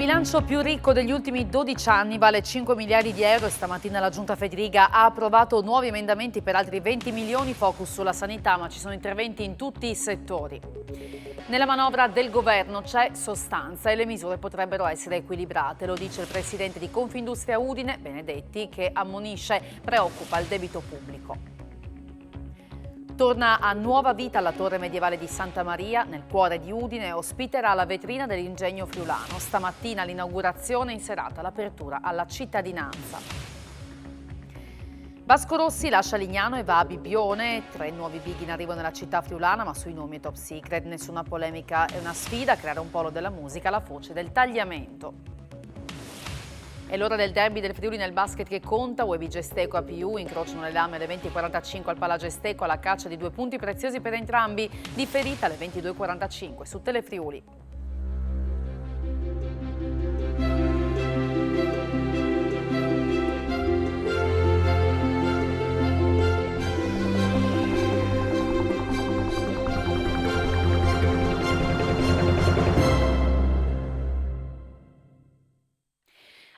bilancio più ricco degli ultimi 12 anni vale 5 miliardi di euro e stamattina la Giunta Federica ha approvato nuovi emendamenti per altri 20 milioni, focus sulla sanità, ma ci sono interventi in tutti i settori. Nella manovra del governo c'è sostanza e le misure potrebbero essere equilibrate, lo dice il presidente di Confindustria Udine, Benedetti, che ammonisce preoccupa il debito pubblico. Torna a nuova vita la torre medievale di Santa Maria, nel cuore di Udine, e ospiterà la vetrina dell'Ingegno Friulano. Stamattina l'inaugurazione, in serata l'apertura alla cittadinanza. Vasco Rossi lascia Lignano e va a Bibbione, 3 nuovi big in arrivo nella città friulana, ma sui nomi è top secret, nessuna polemica, è una sfida a creare un polo della musica, la foce del tagliamento. È l'ora del derby del Friuli nel basket che conta, UEB Gesteco e APU incrociano le lame alle 20.45 al Palagesteco alla caccia di 2 punti preziosi per entrambi, differita alle 22.45 su Telefriuli.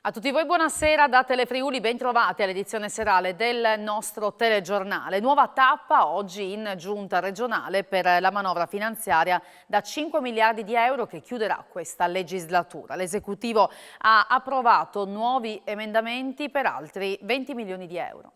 A tutti voi buonasera da Telefriuli, ben trovati all'edizione serale del nostro telegiornale. Nuova tappa oggi in giunta regionale per la manovra finanziaria da 5 miliardi di euro che chiuderà questa legislatura. L'esecutivo ha approvato nuovi emendamenti per altri 20 milioni di euro.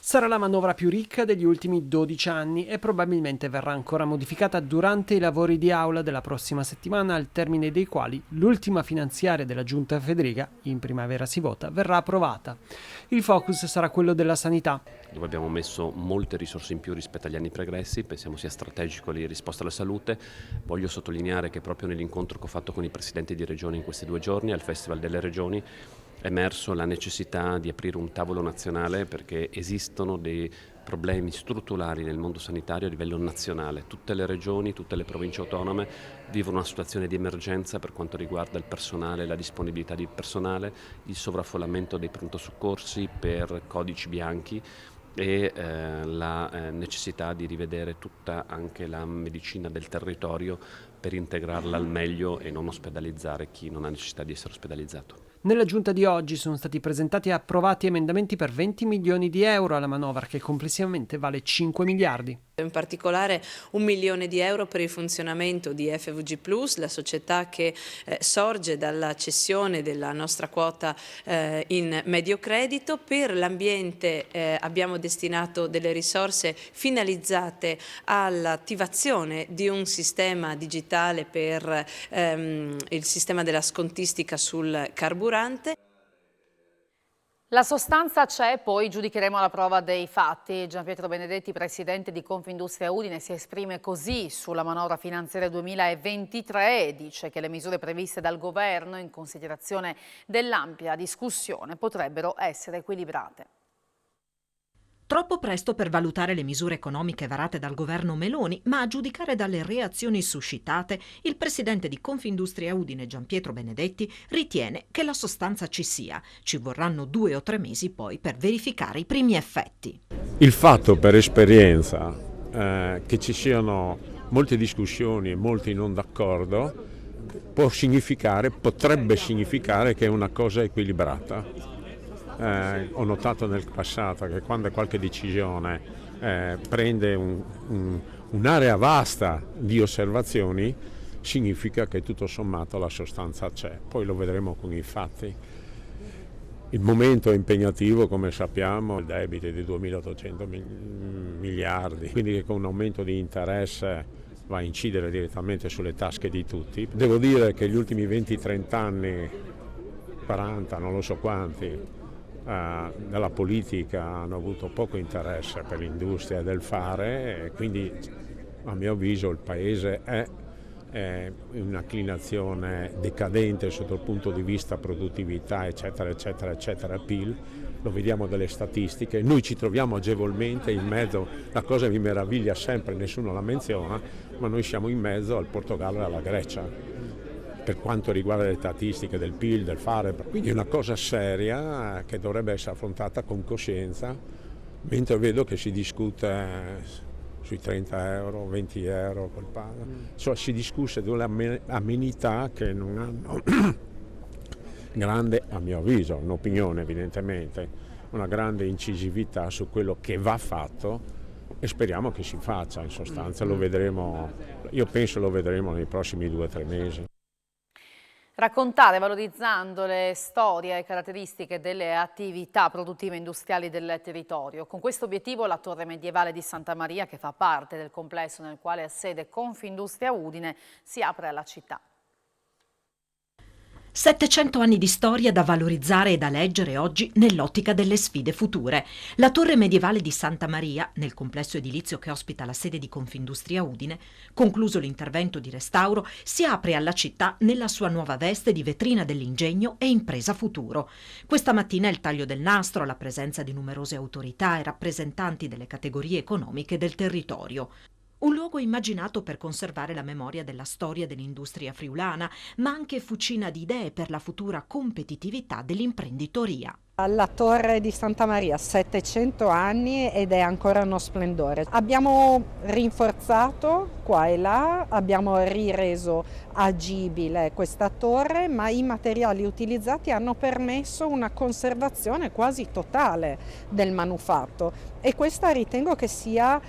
Sarà la manovra più ricca degli ultimi 12 anni e probabilmente verrà ancora modificata durante i lavori di aula della prossima settimana, al termine dei quali l'ultima finanziaria della Giunta Federica, in primavera si vota, verrà approvata. Il focus sarà quello della sanità, dove abbiamo messo molte risorse in più rispetto agli anni pregressi, pensiamo sia strategico la risposta alla salute. Voglio sottolineare che proprio nell'incontro che ho fatto con i presidenti di regione in questi 2 giorni al Festival delle Regioni è emerso la necessità di aprire un tavolo nazionale perché esistono dei problemi strutturali nel mondo sanitario a livello nazionale. Tutte le regioni, tutte le province autonome vivono una situazione di emergenza per quanto riguarda il personale, la disponibilità di personale, il sovraffollamento dei pronto soccorsi per codici bianchi e la necessità di rivedere tutta anche la medicina del territorio per integrarla al meglio e non ospedalizzare chi non ha necessità di essere ospedalizzato. Nella giunta di oggi sono stati presentati e approvati emendamenti per 20 milioni di euro alla manovra, che complessivamente vale 5 miliardi. In particolare 1 milione di euro per il funzionamento di FVG Plus, la società che sorge dalla cessione della nostra quota in medio credito. Per l'ambiente abbiamo destinato delle risorse finalizzate all'attivazione di un sistema digitale per il sistema della scontistica sul carburante. La sostanza c'è, poi giudicheremo alla prova dei fatti. Gianpietro Benedetti, presidente di Confindustria Udine, si esprime così sulla manovra finanziaria 2023 e dice che le misure previste dal governo, in considerazione dell'ampia discussione, potrebbero essere equilibrate. Troppo presto per valutare le misure economiche varate dal governo Meloni, ma a giudicare dalle reazioni suscitate, il presidente di Confindustria Udine, Gianpietro Benedetti, ritiene che la sostanza ci sia. Ci vorranno 2 o 3 mesi poi per verificare i primi effetti. Il fatto per esperienza che ci siano molte discussioni e molti non d'accordo potrebbe significare che è una cosa equilibrata. Ho notato nel passato che quando qualche decisione prende un'area vasta di osservazioni, significa che tutto sommato la sostanza c'è. Poi lo vedremo con i fatti. Il momento è impegnativo, come sappiamo, il debito è di 2.800 miliardi, quindi che con un aumento di interesse va a incidere direttamente sulle tasche di tutti. Devo dire che gli ultimi 20-30 anni, 40, non lo so quanti, della politica hanno avuto poco interesse per l'industria e del fare, e quindi a mio avviso il Paese è in un'inclinazione decadente sotto il punto di vista produttività eccetera eccetera eccetera, PIL, lo vediamo dalle statistiche. Noi ci troviamo agevolmente in mezzo, la cosa mi meraviglia sempre, nessuno la menziona, ma noi siamo in mezzo al Portogallo e alla Grecia per quanto riguarda le statistiche del PIL, del fare, quindi è una cosa seria che dovrebbe essere affrontata con coscienza, mentre vedo che si discute sui 30 euro, 20 euro col pane. Insomma, si discusse delle amenità che non hanno grande, a mio avviso, un'opinione evidentemente, una grande incisività su quello che va fatto e speriamo che si faccia, in sostanza lo vedremo, io penso lo vedremo nei prossimi 2 o 3 mesi. Raccontare, valorizzando le storie e caratteristiche delle attività produttive industriali del territorio. Con questo obiettivo la Torre Medievale di Santa Maria, che fa parte del complesso nel quale ha sede Confindustria Udine, si apre alla città. 700 anni di storia da valorizzare e da leggere oggi nell'ottica delle sfide future. La Torre Medievale di Santa Maria, nel complesso edilizio che ospita la sede di Confindustria Udine, concluso l'intervento di restauro, si apre alla città nella sua nuova veste di vetrina dell'ingegno e impresa futuro. Questa mattina il taglio del nastro, la presenza di numerose autorità e rappresentanti delle categorie economiche del territorio. Un luogo immaginato per conservare la memoria della storia dell'industria friulana, ma anche fucina di idee per la futura competitività dell'imprenditoria. La Torre di Santa Maria, 700 anni ed è ancora uno splendore. Abbiamo rinforzato qua e là, abbiamo rireso agibile questa torre, ma i materiali utilizzati hanno permesso una conservazione quasi totale del manufatto e questa ritengo che sia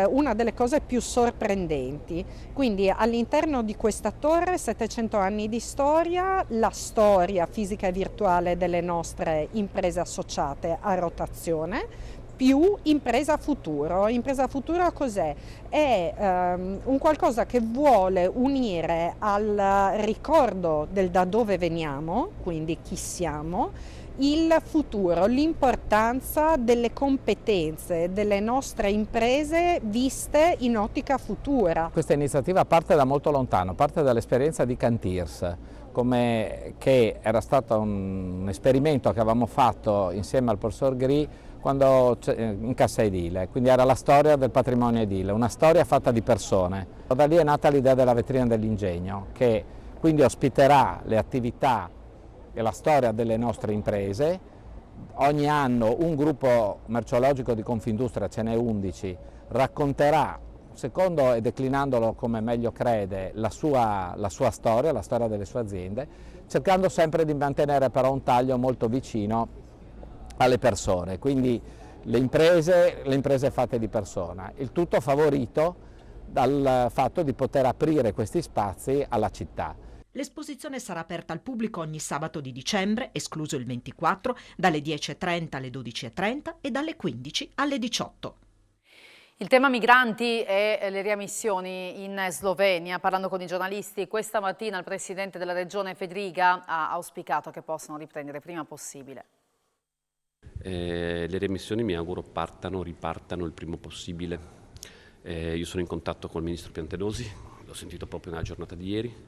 una delle cose più sorprendenti. Quindi all'interno di questa torre 700 anni di storia, la storia fisica e virtuale delle nostre imprese associate a rotazione, più impresa futuro. Impresa futuro cos'è? È un qualcosa che vuole unire al ricordo del da dove veniamo, quindi chi siamo, il futuro, l'importanza delle competenze delle nostre imprese viste in ottica futura. Questa iniziativa parte da molto lontano, parte dall'esperienza di Cantirs, che era stato un esperimento che avevamo fatto insieme al professor Gri quando in Cassa Edile, quindi era la storia del patrimonio edile, una storia fatta di persone. Da lì è nata l'idea della vetrina dell'ingegno, che quindi ospiterà le attività e la storia delle nostre imprese. Ogni anno un gruppo merceologico di Confindustria, ce n'è 11, racconterà, secondo e declinandolo come meglio crede, la sua storia, la storia delle sue aziende, cercando sempre di mantenere però un taglio molto vicino alle persone, quindi le imprese fatte di persona, il tutto favorito dal fatto di poter aprire questi spazi alla città. L'esposizione sarà aperta al pubblico ogni sabato di dicembre, escluso il 24, dalle 10:30 alle 12:30 e dalle 15 alle 18. Il tema migranti e le riammissioni in Slovenia. Parlando con i giornalisti questa mattina il presidente della regione Fedriga ha auspicato che possano riprendere prima possibile. Le riammissioni mi auguro ripartano il primo possibile. Io sono in contatto col ministro Piantedosi, l'ho sentito proprio nella giornata di ieri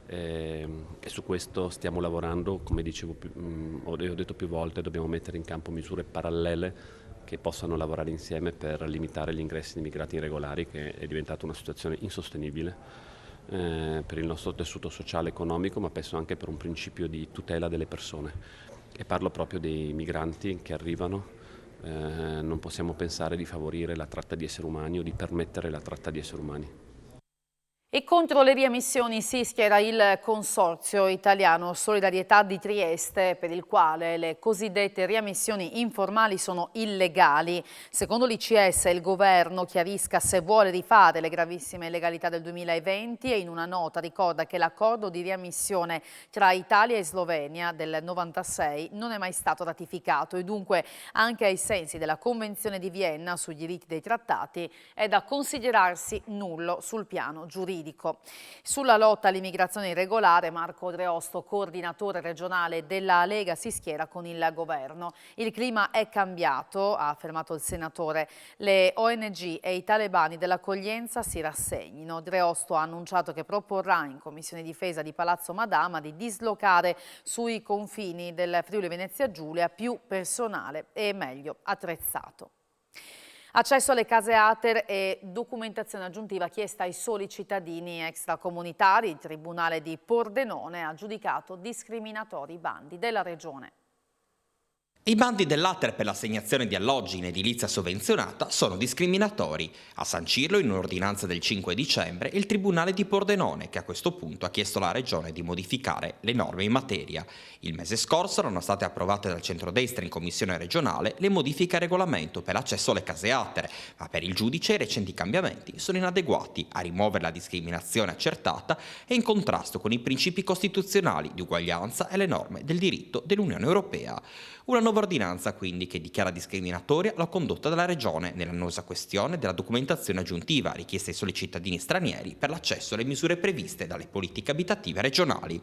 e su questo stiamo lavorando. Come dicevo, ho detto più volte, dobbiamo mettere in campo misure parallele che possano lavorare insieme per limitare gli ingressi di immigrati irregolari, che è diventata una situazione insostenibile per il nostro tessuto sociale e economico, ma penso anche per un principio di tutela delle persone. E parlo proprio dei migranti che arrivano. Non possiamo pensare di favorire la tratta di esseri umani o di permettere la tratta di esseri umani. E contro le riammissioni si schiera il Consorzio Italiano Solidarietà di Trieste, per il quale le cosiddette riammissioni informali sono illegali. Secondo l'ICS il governo chiarisca se vuole rifare le gravissime illegalità del 2020 e in una nota ricorda che l'accordo di riammissione tra Italia e Slovenia del 96 non è mai stato ratificato e dunque anche ai sensi della Convenzione di Vienna sui diritti dei trattati è da considerarsi nullo sul piano giuridico. Sulla lotta all'immigrazione irregolare, Marco Dreosto, coordinatore regionale della Lega, si schiera con il governo. Il clima è cambiato, ha affermato il senatore. Le ONG e i talebani dell'accoglienza si rassegnino. Dreosto ha annunciato che proporrà in Commissione Difesa di Palazzo Madama di dislocare sui confini del Friuli Venezia Giulia più personale e meglio attrezzato. Accesso alle case ATER e documentazione aggiuntiva chiesta ai soli cittadini extracomunitari. Il Tribunale di Pordenone ha giudicato discriminatori i bandi della Regione. I bandi dell'ATER per l'assegnazione di alloggi in edilizia sovvenzionata sono discriminatori. A sancirlo in un'ordinanza del 5 dicembre il Tribunale di Pordenone, che a questo punto ha chiesto alla Regione di modificare le norme in materia. Il mese scorso erano state approvate dal centrodestra in commissione regionale le modifiche al regolamento per l'accesso alle case ATER, ma per il giudice i recenti cambiamenti sono inadeguati a rimuovere la discriminazione accertata e in contrasto con i principi costituzionali di uguaglianza e le norme del diritto dell'Unione Europea. Una nuova ordinanza quindi che dichiara discriminatoria la condotta della Regione nell'annosa questione della documentazione aggiuntiva richiesta ai soli cittadini stranieri per l'accesso alle misure previste dalle politiche abitative regionali.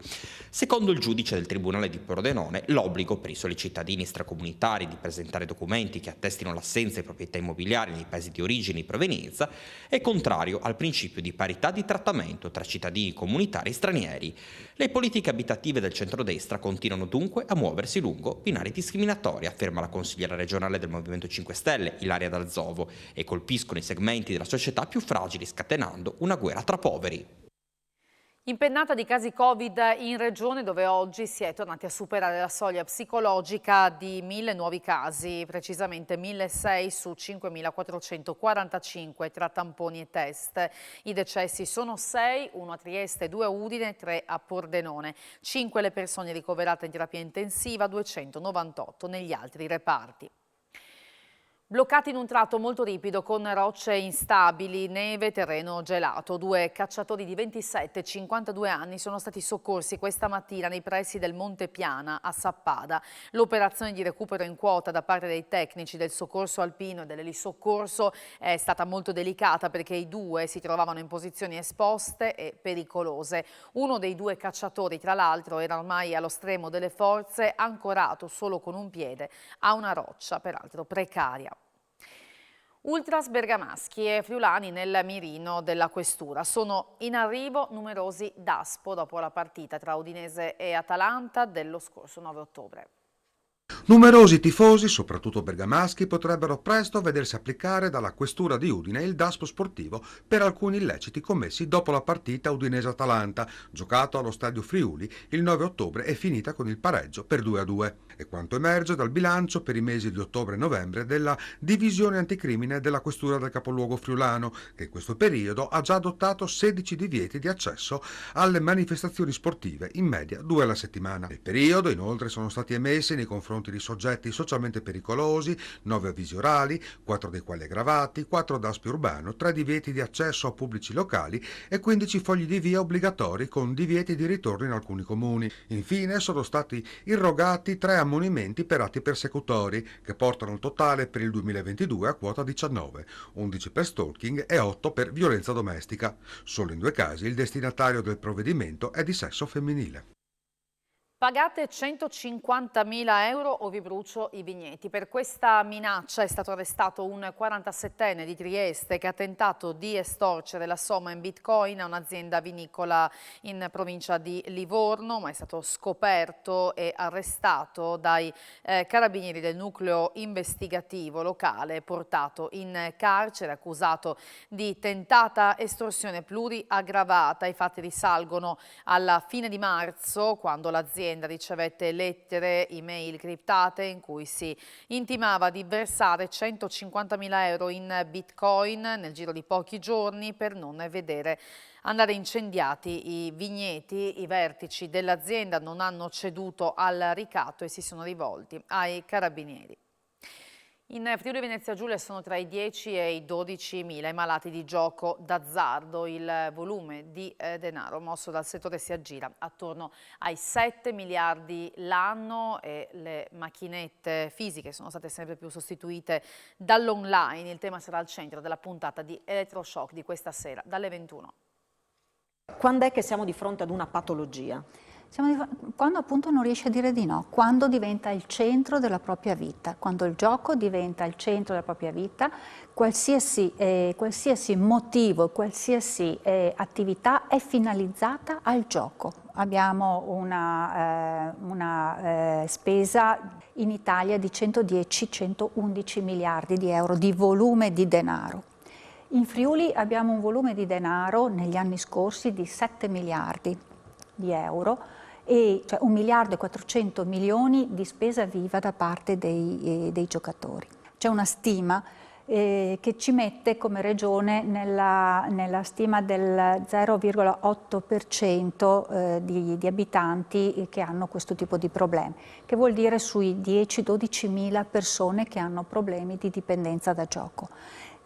Secondo il giudice del Tribunale di Pordenone, l'obbligo per i soli cittadini extracomunitari di presentare documenti che attestino l'assenza di proprietà immobiliari nei paesi di origine e di provenienza è contrario al principio di parità di trattamento tra cittadini comunitari e stranieri. Le politiche abitative del centrodestra continuano dunque a muoversi lungo binari discriminatori, afferma la consigliera regionale del Movimento 5 Stelle, Ilaria D'Alzovo, e colpiscono i segmenti della società più fragili, scatenando una guerra tra poveri. Impennata di casi Covid in regione, dove oggi si è tornati a superare la soglia psicologica di 1.000 nuovi casi, precisamente 1.006 su 5.445 tra tamponi e test. I decessi sono 6, 1 a Trieste, 2 a Udine, 3 a Pordenone. 5 le persone ricoverate in terapia intensiva, 298 negli altri reparti. Bloccati in un tratto molto ripido con rocce instabili, neve, terreno gelato. 2 cacciatori di 27 e 52 anni sono stati soccorsi questa mattina nei pressi del Monte Piana a Sappada. L'operazione di recupero in quota da parte dei tecnici del soccorso alpino e dell'elisoccorso è stata molto delicata perché i 2 si trovavano in posizioni esposte e pericolose. Uno dei 2 cacciatori, tra l'altro, era ormai allo stremo delle forze, ancorato solo con un piede a una roccia, peraltro precaria. Ultras bergamaschi e friulani nel mirino della questura. Sono in arrivo numerosi DASPO dopo la partita tra Udinese e Atalanta dello scorso 9 ottobre. Numerosi tifosi, soprattutto bergamaschi, potrebbero presto vedersi applicare dalla questura di Udine il DASPO sportivo per alcuni illeciti commessi dopo la partita Udinese-Atalanta, giocato allo Stadio Friuli il 9 ottobre e finita con il pareggio per 2-2. È quanto emerge dal bilancio per i mesi di ottobre e novembre della divisione anticrimine della questura del capoluogo friulano, che in questo periodo ha già adottato 16 divieti di accesso alle manifestazioni sportive, in media 2 alla settimana. Nel periodo, inoltre, sono stati emessi nei confronti di soggetti socialmente pericolosi 9 avvisi orali, 4 dei quali aggravati, 4 DASPI urbano, 3 divieti di accesso a pubblici locali e 15 fogli di via obbligatori con divieti di ritorno in alcuni comuni. Infine sono stati irrogati 3 ammonimenti per atti persecutori, che portano il totale per il 2022 a quota 19, 11 per stalking e 8 per violenza domestica. Solo in 2 casi il destinatario del provvedimento è di sesso femminile. Pagate 150.000 euro o vi brucio i vigneti. Per questa minaccia è stato arrestato un 47enne di Trieste che ha tentato di estorcere la somma in bitcoin a un'azienda vinicola in provincia di Livorno, ma è stato scoperto e arrestato dai carabinieri del nucleo investigativo locale, portato in carcere, accusato di tentata estorsione pluriaggravata. I fatti risalgono alla fine di marzo, quando l'azienda ricevette lettere, email criptate in cui si intimava di versare 150.000 euro in bitcoin nel giro di pochi giorni per non vedere andare incendiati i vigneti. I vertici dell'azienda non hanno ceduto al ricatto e si sono rivolti ai carabinieri. In Friuli Venezia Giulia sono tra i 10 e i 12.000 i malati di gioco d'azzardo. Il volume di denaro mosso dal settore si aggira attorno ai 7 miliardi l'anno e le macchinette fisiche sono state sempre più sostituite dall'online. Il tema sarà al centro della puntata di Elettroshock di questa sera dalle 21. Quando è che siamo di fronte ad una patologia? Quando appunto non riesce a dire di no, quando diventa il centro della propria vita, quando il gioco diventa il centro della propria vita, qualsiasi motivo, qualsiasi attività è finalizzata al gioco. Abbiamo una spesa in Italia di 110-111 miliardi di euro di volume di denaro. In Friuli abbiamo un volume di denaro negli anni scorsi di 7 miliardi di euro cioè 1 miliardo e 400 milioni di spesa viva da parte dei giocatori. C'è una stima che ci mette come regione nella stima del 0,8% di abitanti che hanno questo tipo di problemi, che vuol dire sui 10-12 mila persone che hanno problemi di dipendenza da gioco.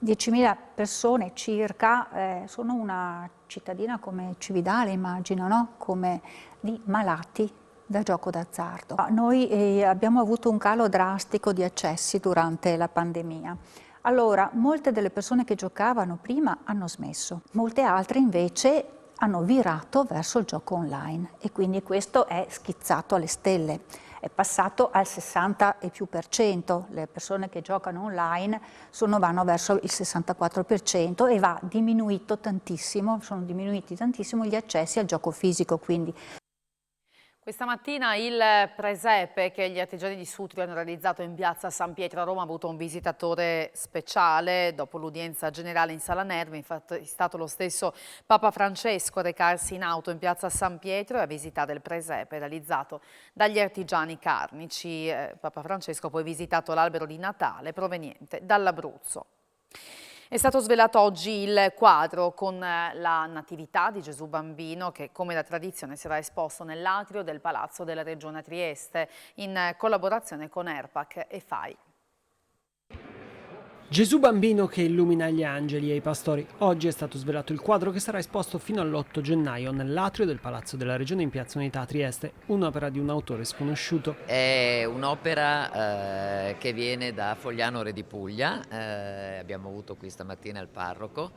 10.000 persone circa sono una cittadina come Cividale, immagino, no? Come di malati da gioco d'azzardo. Noi abbiamo avuto un calo drastico di accessi durante la pandemia. Allora, molte delle persone che giocavano prima hanno smesso, molte altre invece hanno virato verso il gioco online e quindi questo è schizzato alle stelle. È passato al 60 e più per cento, le persone che giocano online vanno verso il 64% e va diminuito tantissimo, sono diminuiti tantissimo gli accessi al gioco fisico, quindi. Questa mattina il presepe che gli artigiani di Sutri hanno realizzato in piazza San Pietro a Roma ha avuto un visitatore speciale. Dopo l'udienza generale in Sala Nervi, infatti è stato lo stesso Papa Francesco a recarsi in auto in piazza San Pietro e a visitare il presepe realizzato dagli artigiani carnici. Papa Francesco ha poi visitato l'albero di Natale proveniente dall'Abruzzo. È stato svelato oggi il quadro con la Natività di Gesù Bambino che, come da tradizione, sarà esposto nell'atrio del Palazzo della Regione Trieste in collaborazione con ERPAC e FAI. Gesù Bambino che illumina gli angeli e i pastori. Oggi è stato svelato il quadro che sarà esposto fino all'8 gennaio nell'atrio del Palazzo della Regione in Piazza Unità a Trieste, un'opera di un autore sconosciuto. È un'opera che viene da Fogliano, Re di Puglia, abbiamo avuto qui stamattina il parroco,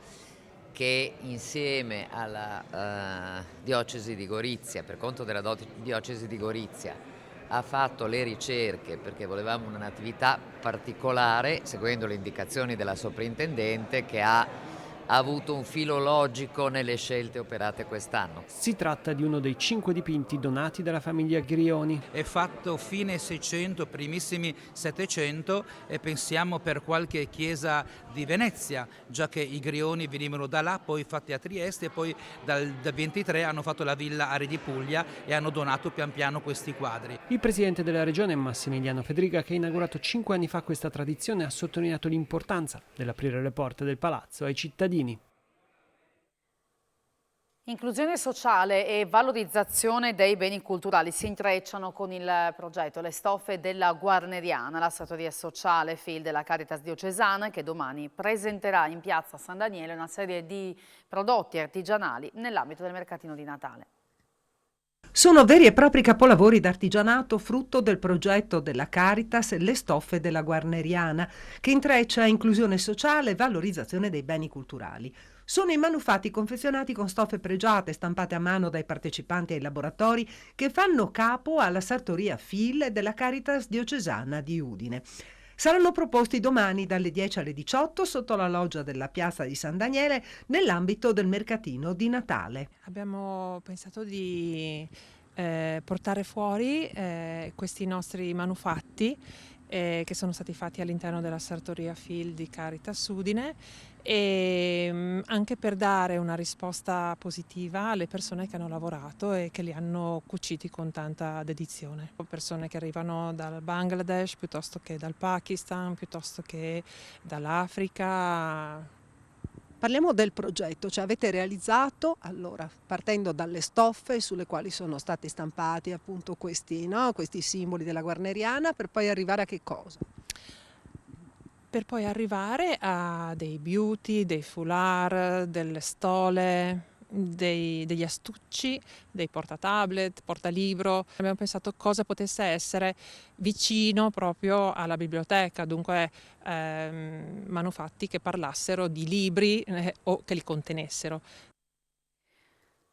che insieme alla diocesi di Gorizia, per conto della diocesi di Gorizia, ha fatto le ricerche perché volevamo una natività particolare, seguendo le indicazioni della soprintendente, che ha avuto un filo logico nelle scelte operate quest'anno. Si tratta di uno dei 5 dipinti donati dalla famiglia Grioni. È fatto fine 600, primissimi 700 e pensiamo per qualche chiesa di Venezia, già che i Grioni venivano da là, poi fatti a Trieste e poi dal 23 hanno fatto la villa a Re di Puglia e hanno donato pian piano questi quadri. Il presidente della regione Massimiliano Fedriga, che ha inaugurato 5 anni fa questa tradizione, ha sottolineato l'importanza dell'aprire le porte del palazzo ai cittadini. Inclusione sociale e valorizzazione dei beni culturali si intrecciano con il progetto Le Stoffe della Guarneriana, la sartoria sociale FIL della Caritas diocesana, che domani presenterà in piazza San Daniele una serie di prodotti artigianali nell'ambito del mercatino di Natale. Sono veri e propri capolavori d'artigianato frutto del progetto della Caritas Le Stoffe della Guarneriana, che intreccia inclusione sociale e valorizzazione dei beni culturali. Sono i manufatti confezionati con stoffe pregiate, stampate a mano dai partecipanti ai laboratori, che fanno capo alla sartoria FIL della Caritas diocesana di Udine. Saranno proposti domani dalle 10 alle 18 sotto la loggia della piazza di San Daniele nell'ambito del mercatino di Natale. Abbiamo pensato di portare fuori questi nostri manufatti che sono stati fatti all'interno della sartoria FIL di Caritas Udine e anche per dare una risposta positiva alle persone che hanno lavorato e che li hanno cuciti con tanta dedizione. Persone che arrivano dal Bangladesh piuttosto che dal Pakistan, piuttosto che dall'Africa. Parliamo del progetto, cioè avete realizzato, allora, partendo dalle stoffe sulle quali sono stati stampati appunto questi simboli della Guarneriana, per poi arrivare a che cosa? Per poi arrivare a dei beauty, dei foulard, delle stole, degli astucci, dei portatablet, portalibro. Abbiamo pensato cosa potesse essere vicino proprio alla biblioteca, dunque manufatti che parlassero di libri o che li contenessero.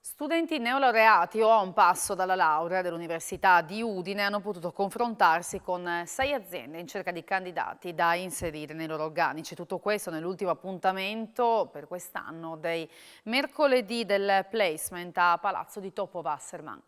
Studenti neolaureati o a un passo dalla laurea dell'Università di Udine hanno potuto confrontarsi con 6 aziende in cerca di candidati da inserire nei loro organici. Tutto questo nell'ultimo appuntamento per quest'anno dei mercoledì del placement a Palazzo di Topo Wasserman.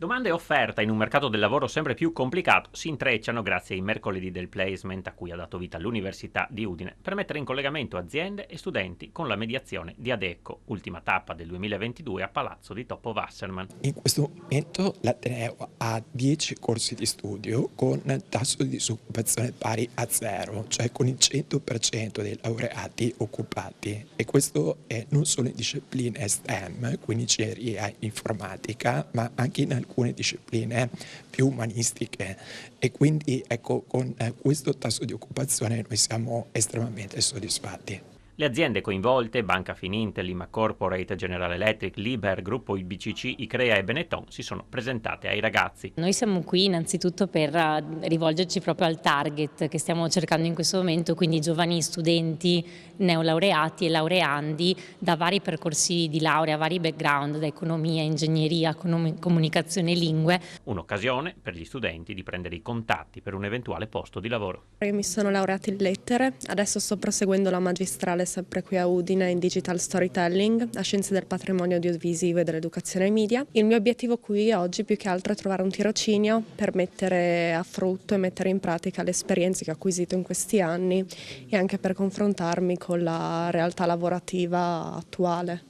Domanda e offerta in un mercato del lavoro sempre più complicato si intrecciano grazie ai mercoledì del placement a cui ha dato vita l'Università di Udine per mettere in collegamento aziende e studenti con la mediazione di Adecco, ultima tappa del 2022 a Palazzo di Topo Wasserman. In questo momento l'Ateneo ha 10 corsi di studio con tasso di disoccupazione pari a 0, cioè con il 100% dei laureati occupati, e questo è non solo in discipline STEM, quindi ingegneria informatica, ma anche in alcune discipline più umanistiche, e quindi ecco, con questo tasso di occupazione noi siamo estremamente soddisfatti. Le aziende coinvolte, Banca Finintel, Lima Corporate, General Electric, Liber, Gruppo IBCC, Icrea e Benetton, si sono presentate ai ragazzi. Noi siamo qui innanzitutto per rivolgerci proprio al target che stiamo cercando in questo momento, quindi giovani studenti, neolaureati e laureandi da vari percorsi di laurea, vari background, da economia, ingegneria, comunicazione e lingue. Un'occasione per gli studenti di prendere i contatti per un eventuale posto di lavoro. Io mi sono laureata in lettere, adesso sto proseguendo la magistrale sempre qui a Udine in Digital Storytelling, a Scienze del Patrimonio Audiovisivo e dell'Educazione ai Media. Il mio obiettivo qui oggi più che altro è trovare un tirocinio per mettere a frutto e mettere in pratica le esperienze che ho acquisito in questi anni e anche per confrontarmi con la realtà lavorativa attuale.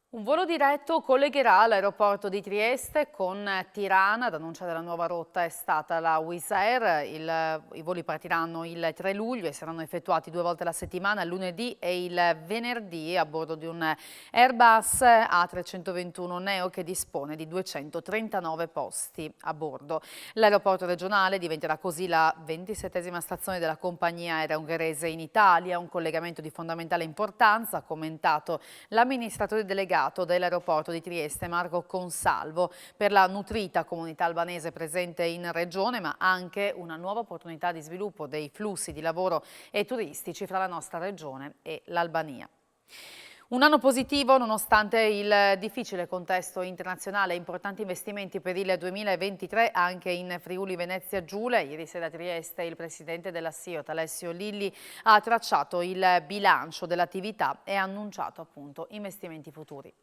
Un volo diretto collegherà l'aeroporto di Trieste con Tirana. Ad annunciare la nuova rotta è stata la Wizz Air. I voli partiranno il 3 luglio e saranno effettuati 2 volte alla settimana, il lunedì e il venerdì, a bordo di un Airbus A321 Neo che dispone di 239 posti a bordo. L'aeroporto regionale diventerà così la 27ª stazione della compagnia aerea ungherese in Italia, un collegamento di fondamentale importanza, ha commentato l'amministratore delegato dell'aeroporto di Trieste Marco Consalvo, per la nutrita comunità albanese presente in regione, ma anche una nuova opportunità di sviluppo dei flussi di lavoro e turistici fra la nostra regione e l'Albania. Un anno positivo nonostante il difficile contesto internazionale e importanti investimenti per il 2023 anche in Friuli Venezia Giulia. Ieri sera a Trieste il presidente della SIOT Alessio Lilli ha tracciato il bilancio dell'attività e ha annunciato appunto investimenti futuri.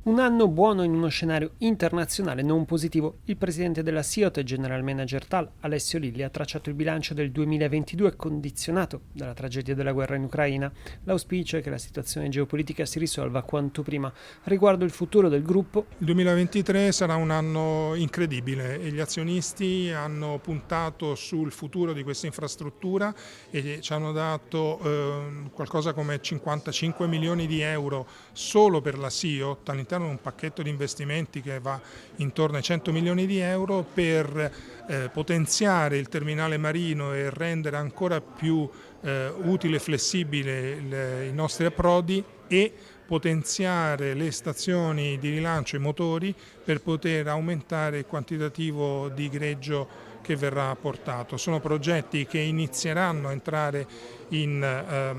Un anno buono in uno scenario internazionale non positivo. Il presidente della SIOT e General Manager TAL, Alessio Lilli, ha tracciato il bilancio del 2022 condizionato dalla tragedia della guerra in Ucraina. L'auspicio è che la situazione geopolitica si risolva quanto prima. Riguardo il futuro del gruppo, il 2023 sarà un anno incredibile e gli azionisti hanno puntato sul futuro di questa infrastruttura e ci hanno dato qualcosa come 55 milioni di euro solo per la SIOT all'interno di un pacchetto di investimenti che va intorno ai 100 milioni di euro per potenziare il terminale marino e rendere ancora più utile e flessibile i nostri approdi e potenziare le stazioni di rilancio e motori per poter aumentare il quantitativo di greggio che verrà portato. Sono progetti che inizieranno a entrare in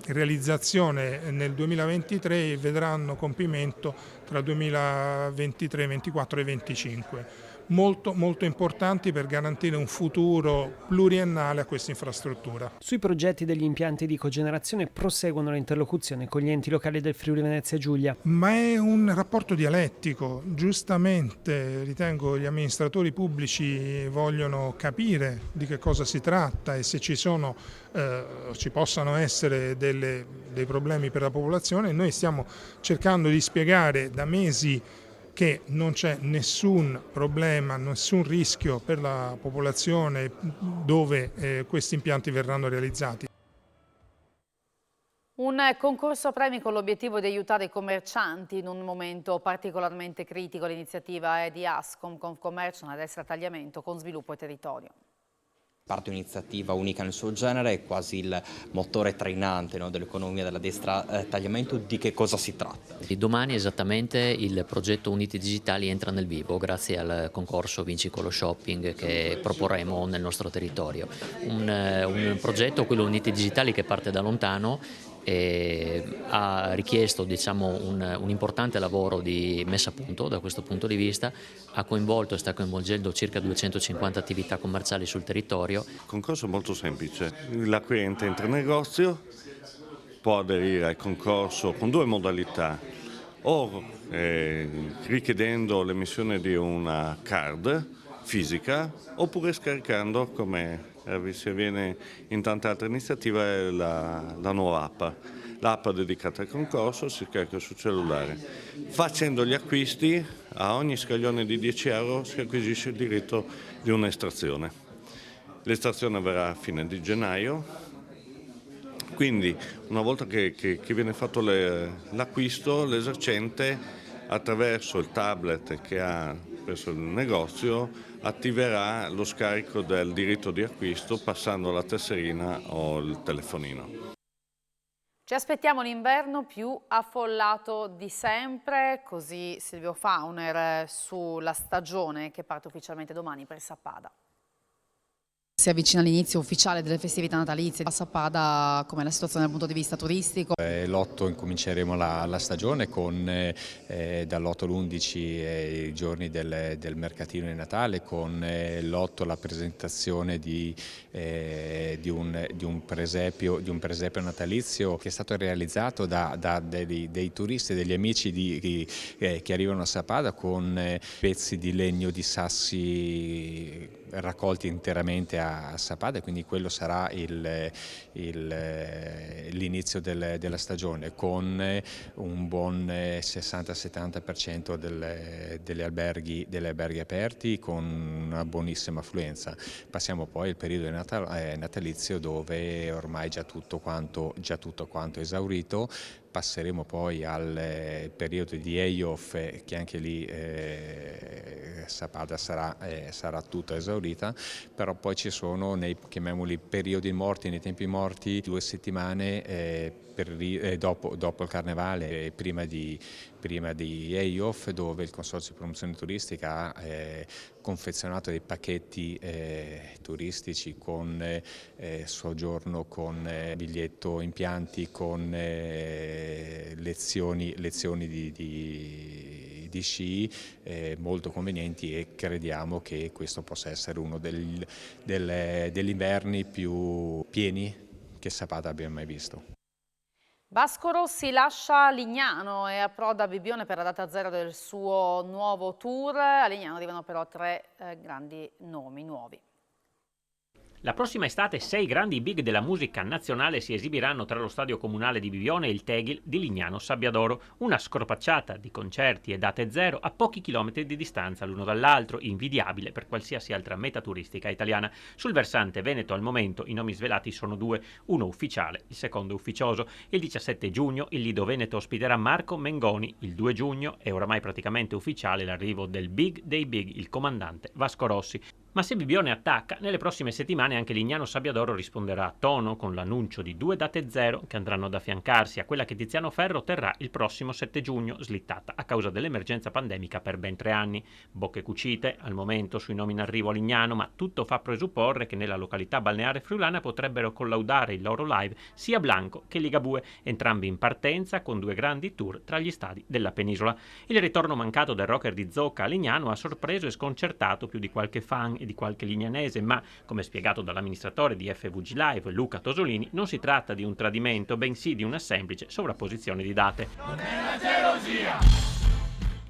realizzazione nel 2023 e vedranno compimento tra 2023, 2024 e 2025. Molto importanti per garantire un futuro pluriennale a questa infrastruttura. Sui progetti degli impianti di cogenerazione proseguono le interlocuzioni con gli enti locali del Friuli Venezia Giulia. Ma è un rapporto dialettico. Giustamente ritengo gli amministratori pubblici vogliono capire di che cosa si tratta e se ci possano essere dei problemi per la popolazione. Noi stiamo cercando di spiegare da mesi che non c'è nessun problema, nessun rischio per la popolazione dove questi impianti verranno realizzati. Un concorso a premi con l'obiettivo di aiutare i commercianti in un momento particolarmente critico. L'iniziativa è di Ascom, Confcommercio, Adesso a Tagliamento con Sviluppo e Territorio. Parte un'iniziativa unica nel suo genere, è quasi il motore trainante, no, dell'economia della destra tagliamento. Di che cosa si tratta? Domani esattamente il progetto Uniti Digitali entra nel vivo grazie al concorso Vinci con lo Shopping che proporremo nel nostro territorio. Un progetto, quello Uniti Digitali, che parte da lontano e ha richiesto un importante lavoro di messa a punto da questo punto di vista, ha coinvolto e sta coinvolgendo circa 250 attività commerciali sul territorio. Il concorso è molto semplice, l'acquirente entra in negozio, può aderire al concorso con 2 modalità, o richiedendo l'emissione di una card fisica oppure scaricando, come si avviene in tante altre iniziative, la nuova app. L'app dedicata al concorso si scarica sul cellulare. Facendo gli acquisti, a ogni scaglione di 10 euro si acquisisce il diritto di un'estrazione. L'estrazione avverrà a fine di gennaio, quindi una volta che viene fatto l'acquisto, l'esercente attraverso il tablet che ha presso il negozio attiverà lo scarico del diritto di acquisto passando la tesserina o il telefonino. Ci aspettiamo l'inverno più affollato di sempre, così Silvio Fauner sulla stagione che parte ufficialmente domani per Sappada. Si avvicina l'inizio ufficiale delle festività natalizie. A Sappada com'è la situazione dal punto di vista turistico? L'8 incominceremo la stagione con dall'8 all'11 i giorni del mercatino di Natale, con l'8 la presentazione di un presepio natalizio che è stato realizzato da dei turisti, degli amici che arrivano a Sappada, con pezzi di legno di sassi raccolti interamente a Sappada, quindi quello sarà l'inizio della stagione, con un buon 60-70% degli alberghi aperti, con una buonissima affluenza. Passiamo poi al periodo natalizio, dove ormai già tutto quanto esaurito. Passeremo poi al periodo di Eyof, che anche lì Sappada sarà tutta esaurita, però poi ci sono, chiamiamoli periodi morti, nei tempi morti, 2 settimane dopo il Carnevale, prima di Eyof, dove il Consorzio di Promozione Turistica ha confezionato dei pacchetti turistici con soggiorno, con biglietto impianti, con lezioni di sci molto convenienti, e crediamo che questo possa essere uno degli inverni più pieni che Sappada abbia mai visto. Vasco Rossi lascia Lignano e approda a Bibbione per la data zero del suo nuovo tour. A Lignano arrivano però 3 grandi nomi nuovi. La prossima estate 6 grandi big della musica nazionale si esibiranno tra lo Stadio Comunale di Bibbione e il Tegil di Lignano Sabbiadoro, una scorpacciata di concerti e date zero a pochi chilometri di distanza l'uno dall'altro, invidiabile per qualsiasi altra meta turistica italiana. Sul versante veneto al momento i nomi svelati sono 2, uno ufficiale, il secondo ufficioso. Il 17 giugno il Lido Veneto ospiterà Marco Mengoni, il 2 giugno è oramai praticamente ufficiale l'arrivo del big dei big, il comandante Vasco Rossi. Ma se Bibbione attacca, nelle prossime settimane anche Lignano Sabbiadoro risponderà a tono con l'annuncio di 2 date zero che andranno ad affiancarsi a quella che Tiziano Ferro terrà il prossimo 7 giugno, slittata a causa dell'emergenza pandemica per ben 3 anni. Bocche cucite al momento sui nomi in arrivo a Lignano, ma tutto fa presupporre che nella località balneare friulana potrebbero collaudare il loro live sia Blanco che Ligabue, entrambi in partenza con 2 grandi tour tra gli stadi della penisola. Il ritorno mancato del rocker di Zocca a Lignano ha sorpreso e sconcertato più di qualche fan e di qualche lignanese, ma come spiegato dall'amministratore di FVG Live Luca Tosolini, non si tratta di un tradimento, bensì di una semplice sovrapposizione di date. Non è una gelosia!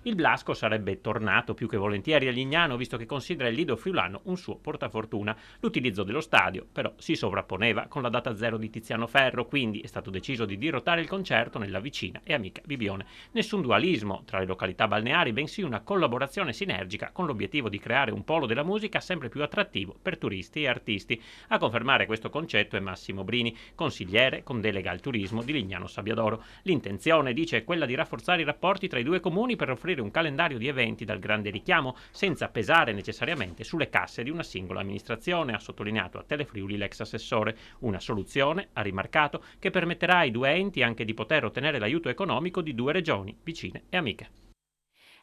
Il Blasco sarebbe tornato più che volentieri a Lignano, visto che considera il Lido friulano un suo portafortuna. L'utilizzo dello stadio però si sovrapponeva con la data zero di Tiziano Ferro, quindi è stato deciso di dirottare il concerto nella vicina e amica Bibbione. Nessun dualismo tra le località balneari, bensì una collaborazione sinergica con l'obiettivo di creare un polo della musica sempre più attrattivo per turisti e artisti. A confermare questo concetto è Massimo Brini, consigliere con delega al turismo di Lignano Sabbiadoro. L'intenzione, dice, è quella di rafforzare i rapporti tra i due comuni per offrire un calendario di eventi dal grande richiamo, senza pesare necessariamente sulle casse di una singola amministrazione, ha sottolineato a Telefriuli l'ex assessore. Una soluzione, ha rimarcato, che permetterà ai due enti anche di poter ottenere l'aiuto economico di 2 regioni vicine e amiche.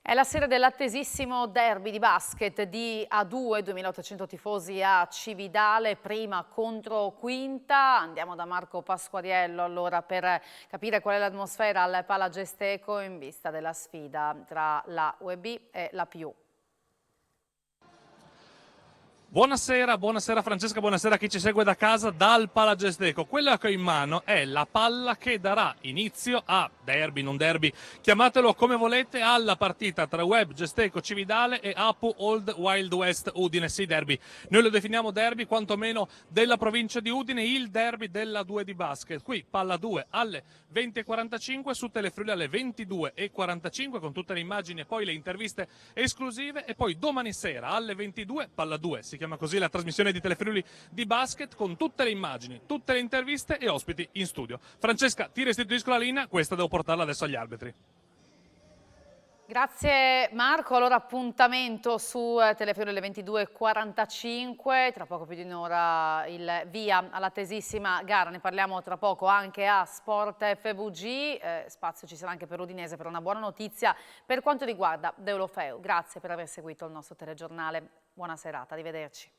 È la sera dell'attesissimo derby di basket di A2, 2800 tifosi a Cividale, prima contro quinta. Andiamo da Marco Pasquariello allora per capire qual è l'atmosfera al Palagesteco in vista della sfida tra la UEB e la PU. Buonasera Francesca, buonasera a chi ci segue da casa dal Palagesteco. Quella che ho in mano è la palla che darà inizio a derby, non derby, chiamatelo come volete, alla partita tra Web Gesteco Cividale e Apu Old Wild West Udine. Sì, derby. Noi lo definiamo derby quantomeno della provincia di Udine, il derby della 2 di basket. Qui palla 2 alle 20:45, su Telefriuli alle 22:45 con tutte le immagini e poi le interviste esclusive, e poi domani sera alle 22 palla 2, si chiama così la trasmissione di Telefriuli di basket, con tutte le immagini, tutte le interviste e ospiti in studio. Francesca, ti restituisco la linea, questa devo portarla adesso agli arbitri. Grazie Marco, allora appuntamento su Telefriuli alle 22:45, tra poco più di un'ora il via all'attesissima gara, ne parliamo tra poco anche a Sport FVG, spazio ci sarà anche per Udinese per una buona notizia per quanto riguarda Deulofeu. Grazie per aver seguito il nostro telegiornale, buona serata, arrivederci.